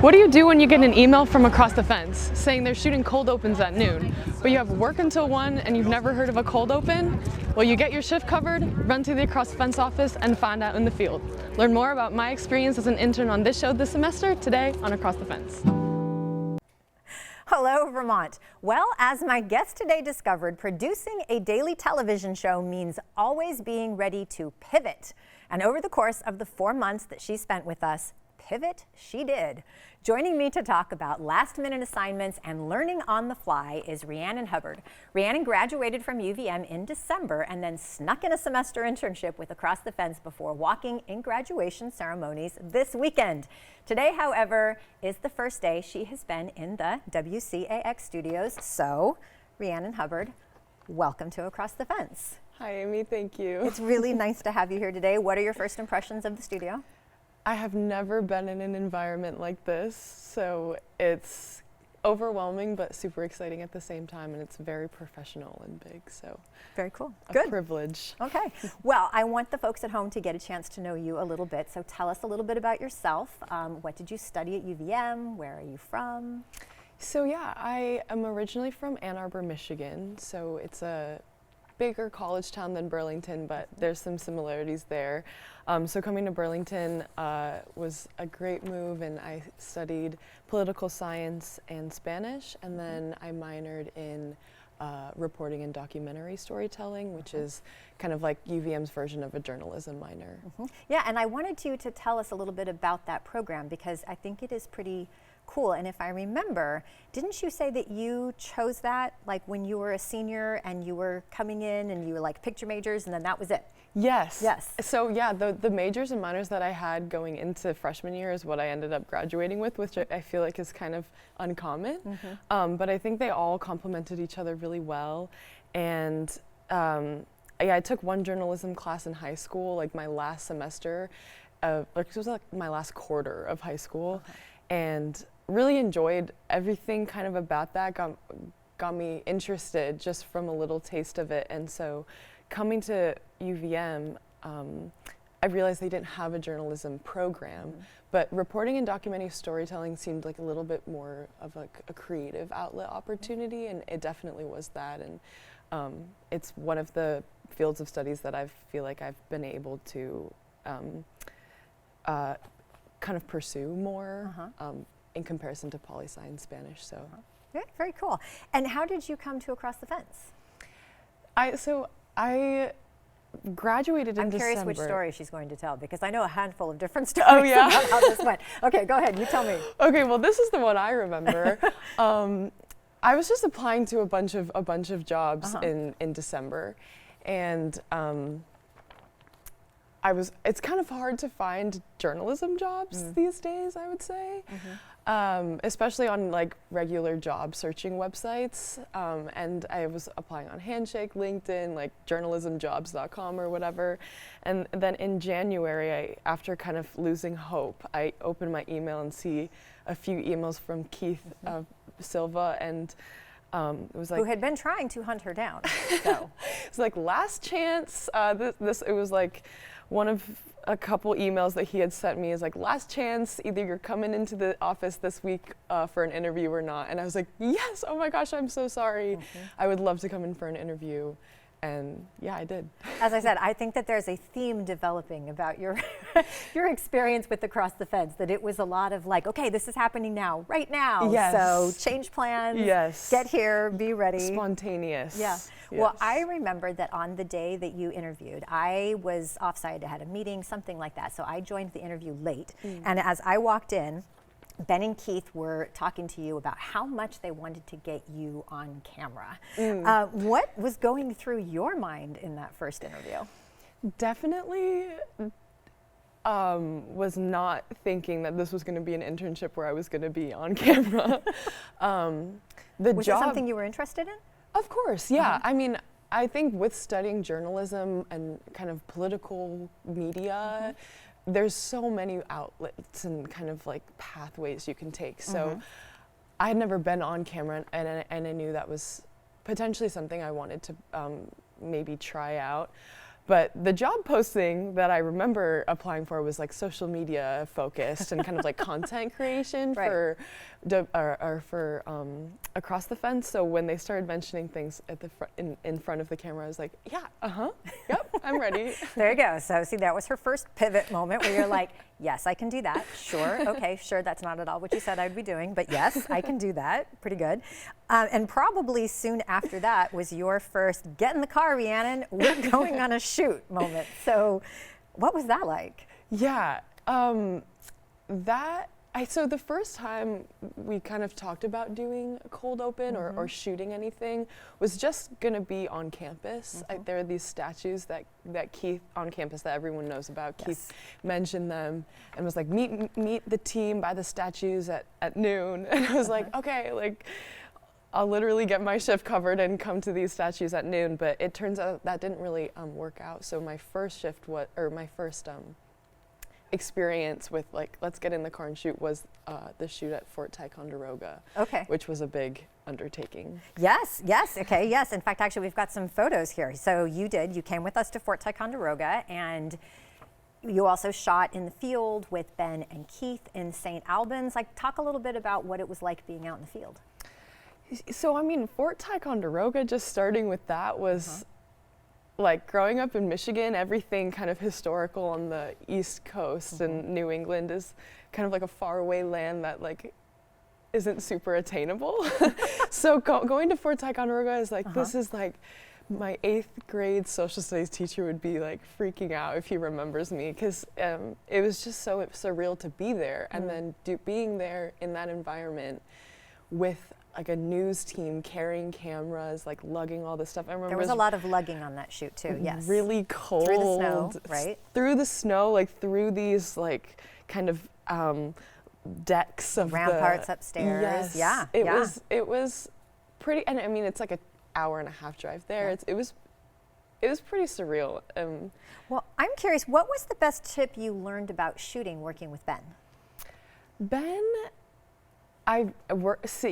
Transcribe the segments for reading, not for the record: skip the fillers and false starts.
What do you do when you get an email from across the fence saying they're shooting cold opens at noon, but you have work until 1 and you've never heard of a cold open? Well, you get your shift covered, run to the across the fence office, and find out in the field. Learn more about my experience as an intern on this show this semester today on Across the Fence. Hello, Vermont. Well, as my guest today discovered, producing a daily television show means always being ready to pivot. And over the course of the 4 months that she spent with us, pivot she did. Joining me to talk about last-minute assignments and learning on the fly is Rhiannon Hubbard. Rhiannon graduated from UVM in December and then snuck in a semester internship with Across the Fence before walking in graduation ceremonies this weekend. Today, however, is the first day she has been in the WCAX studios. So, Rhiannon Hubbard, welcome to Across the Fence. Hi, Amy. Thank you. It's really nice to have you here today. What are your first impressions of the studio? I have never been in an environment like this, so it's overwhelming but super exciting at the same time, and it's very professional and big, so very cool. Good. Privilege. Okay. Well, I want the folks at home to get a chance to know you a little bit, so tell us a little bit about yourself. What did you study at UVM? Where are you from? So yeah, I am originally from Ann Arbor, Michigan, so it's a bigger college town than Burlington, but there's some similarities there. So coming to Burlington was a great move, and I studied political science and Spanish, and then I minored in reporting and documentary storytelling, which is kind of like UVM's version of a journalism minor. Yeah, and I wanted you to tell us a little bit about that program because I think it is pretty cool. And if I remember, didn't you say that you chose that like when you were a senior and you were coming in and you were like picked your majors and then that was it? Yes. Yes. So yeah, the majors and minors that I had going into freshman year is what I ended up graduating with, which I feel like is kind of uncommon. But I think they all complemented each other really well. And yeah, I took one journalism class in high school, like my last semester, like it was like my last quarter of high school, and really enjoyed everything kind of about that. Got me interested just from a little taste of it, and so coming to UVM, I realized they didn't have a journalism program, but reporting and documentary storytelling seemed like a little bit more of like a creative outlet opportunity, and it definitely was that. And it's one of the fields of studies that I feel like I've been able to kind of pursue more in comparison to poli-sci and Spanish. So, yeah, very cool. And how did you come to Across the Fence? I graduated in December. I'm curious which story she's going to tell because I know a handful of different stories about how this went. Okay, go ahead. You tell me. Okay, well, this is the one I remember. I was just applying to a bunch of jobs in December, and it's kind of hard to find journalism jobs these days, I would say, especially on like regular job searching websites. And I was applying on Handshake, LinkedIn, like journalismjobs.com or whatever. And then in January, after kind of losing hope, I opened my email and see a few emails from Keith Silva, and it was like, who had been trying to hunt her down. So it's like last chance. It was like one of a couple emails that he had sent me is like, last chance, either you're coming into the office this week for an interview or not. And I was like, yes, oh my gosh, I'm so sorry. I would love to come in for an interview. And yeah, I did. As I said, I think that there's a theme developing about your your experience with Across the Fence, that it was a lot of like, okay, this is happening now, right now. Yes. So change plans, yes. Get here, be ready. Spontaneous. Yeah. Yes. Well, I remember that on the day that you interviewed, I was offsite, I had a meeting, something like that. So I joined the interview late. And as I walked in, Ben and Keith were talking to you about how much they wanted to get you on camera. What was going through your mind in that first interview? Definitely was not thinking that this was going to be an internship where I was going to be on camera. Was it something you were interested in? Of course, yeah. I mean, I think with studying journalism and kind of political media, there's so many outlets and kind of like pathways you can take. So I had never been on camera, and I knew that was potentially something I wanted to maybe try out. But the job posting that I remember applying for was like social media focused and kind of like content creation for Across the Fence. So when they started mentioning things at the in front of the camera, I was like, yeah, yep, I'm ready. There you go. So see, that was her first pivot moment where you're like, yes, I can do that. Sure. Okay. Sure. That's not at all what you said I'd be doing, but yes, I can do that. Pretty good. And probably soon after that was your first get in the car, Rhiannon, we're going on a shoot moment. So what was that like? Yeah. So the first time we kind of talked about doing a cold open or shooting anything was just going to be on campus. There are these statues that Keith on campus that everyone knows about. Yes. Keith mentioned them and was like, meet the team by the statues at noon. And I was like, okay, like I'll literally get my shift covered and come to these statues at noon. But it turns out that didn't really work out. So my first shift my first experience with like let's get in the car and shoot was the shoot at Fort Ticonderoga, which was a big undertaking. Yes. Okay, yes. In fact, actually, we've got some photos here. So you came with us to Fort Ticonderoga, and you also shot in the field with Ben and Keith in St. Albans. Like, talk a little bit about what it was like being out in the field. So, I mean, Fort Ticonderoga, just starting with that was like growing up in Michigan, everything kind of historical on the East Coast and New England is kind of like a faraway land that like isn't super attainable. So going to Fort Ticonderoga is like, this is like my 8th grade social studies teacher would be like freaking out if he remembers me, because it was just so surreal to be there and then being there in that environment with like a news team carrying cameras, like lugging all this stuff. I remember there was a lot of lugging on that shoot too. Yes, really cold through the snow, right? Through the snow, like through these like kind of decks of ramparts upstairs. Yes, it was pretty. And I mean, it's like an hour and a half drive there. It was pretty surreal. Well, I'm curious, what was the best tip you learned about shooting working with Ben? Ben,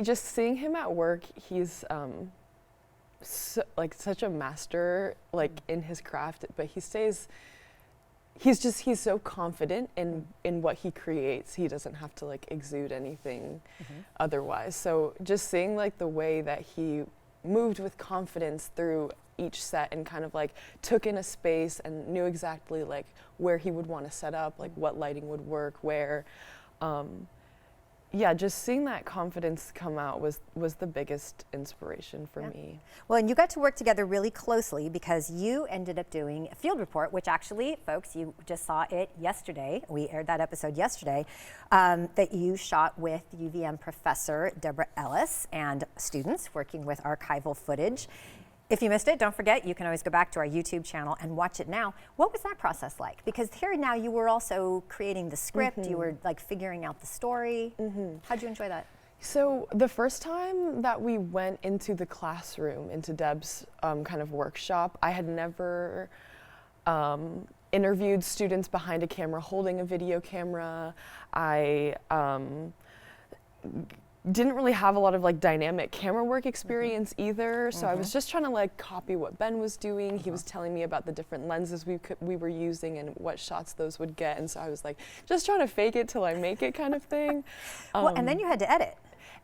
just seeing him at work, he's like such a master like in his craft, but he's so confident in what he creates. He doesn't have to like exude anything otherwise. So just seeing like the way that he moved with confidence through each set and kind of like took in a space and knew exactly like where he would want to set up, like what lighting would work where. Just seeing that confidence come out was the biggest inspiration for me. Well, and you got to work together really closely because you ended up doing a field report, which actually, folks, you just saw it yesterday. We aired that episode yesterday, that you shot with UVM professor Deborah Ellis and students working with archival footage. If you missed it, don't forget, you can always go back to our YouTube channel and watch it now. What was that process like? Because here now you were also creating the script, you were like figuring out the story. How'd you enjoy that? So the first time that we went into the classroom, into Deb's kind of workshop, I had never interviewed students behind a camera holding a video camera. I didn't really have a lot of like dynamic camera work experience either, so I was just trying to like copy what Ben was doing. He was telling me about the different lenses we were using and what shots those would get, and so I was like just trying to fake it till I make it kind of thing. Well, and then you had to edit.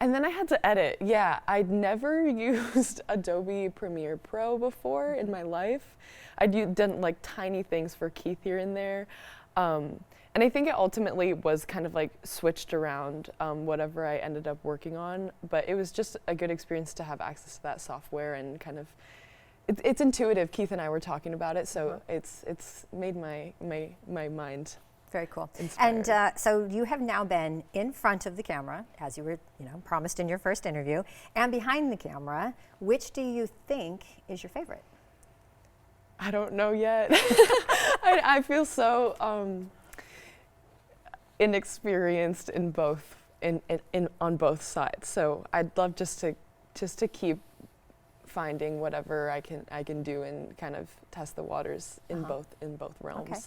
And then I had to edit. Yeah, I'd never used Adobe Premiere Pro before in my life. I'd done like tiny things for Keith here and there. And I think it ultimately was kind of like switched around whatever I ended up working on, but it was just a good experience to have access to that software and kind of, it's intuitive. Keith and I were talking about it, so it's made my mind very cool. inspired. And so you have now been in front of the camera, as you were promised in your first interview, and behind the camera. Which do you think is your favorite? I don't know yet. I feel so inexperienced in both on both sides, so I'd love just to keep finding whatever I can do and kind of test the waters in both realms. Okay.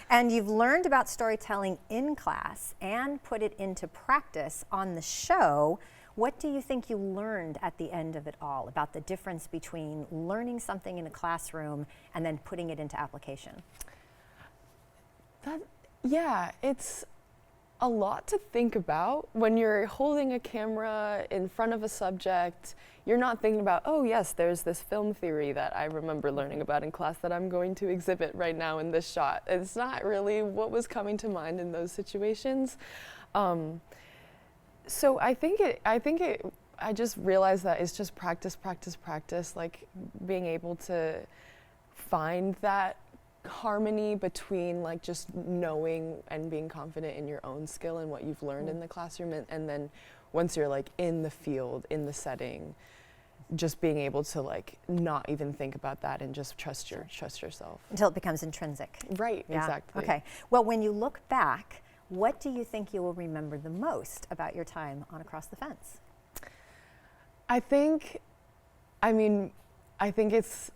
And you've learned about storytelling in class and put it into practice on the show. What do you think you learned at the end of it all about the difference between learning something in a classroom and then putting it into application? Yeah, it's a lot to think about. When you're holding a camera in front of a subject, you're not thinking about, oh yes, there's this film theory that I remember learning about in class that I'm going to exhibit right now in this shot. It's not really what was coming to mind in those situations. So I just realized that it's just practice, practice, practice, like being able to find that harmony between like just knowing and being confident in your own skill and what you've learned in the classroom, and then once you're like in the field, in the setting, just being able to like not even think about that and just trust yourself. Until it becomes intrinsic. Right, Yeah. exactly. Okay. Well, when you look back, what do you think you will remember the most about your time on Across the Fence? I think it's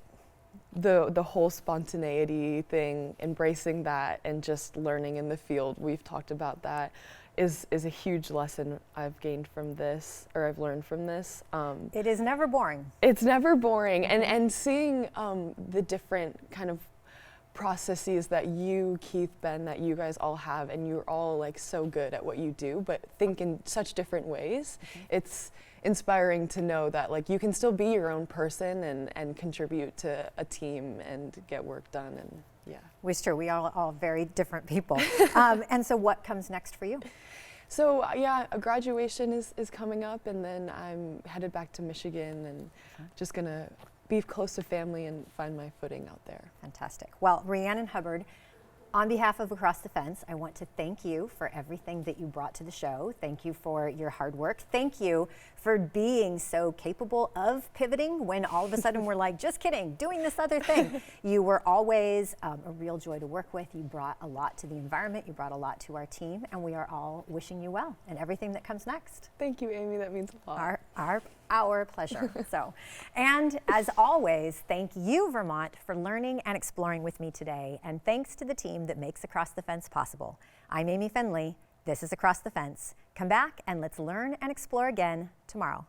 the whole spontaneity thing, embracing that and just learning in the field. We've talked about that is a huge lesson I've gained from this, or I've learned from this. It is never boring. It's never boring, and seeing the different kind of processes that you, Keith, Ben, that you guys all have, and you're all like so good at what you do, but think in such different ways. It's inspiring to know that like you can still be your own person and contribute to a team and get work done. And yeah, It's true. We are all very different people. And so what comes next for you? so yeah, a graduation is coming up, and then I'm headed back to Michigan and just gonna be close to family and find my footing out there. Fantastic. Well, Rhiannon Hubbard, on behalf of Across the Fence, I want to thank you for everything that you brought to the show. Thank you for your hard work. Thank you for being so capable of pivoting when all of a sudden we're like, just kidding, doing this other thing. You were always a real joy to work with. You brought a lot to the environment. You brought a lot to our team, and we are all wishing you well in everything that comes next. Thank you, Amy. That means a lot. Our pleasure. And as always, thank you, Vermont, for learning and exploring with me today. And thanks to the team that makes Across the Fence possible. I'm Amy Finley. This is Across the Fence. Come back and let's learn and explore again tomorrow.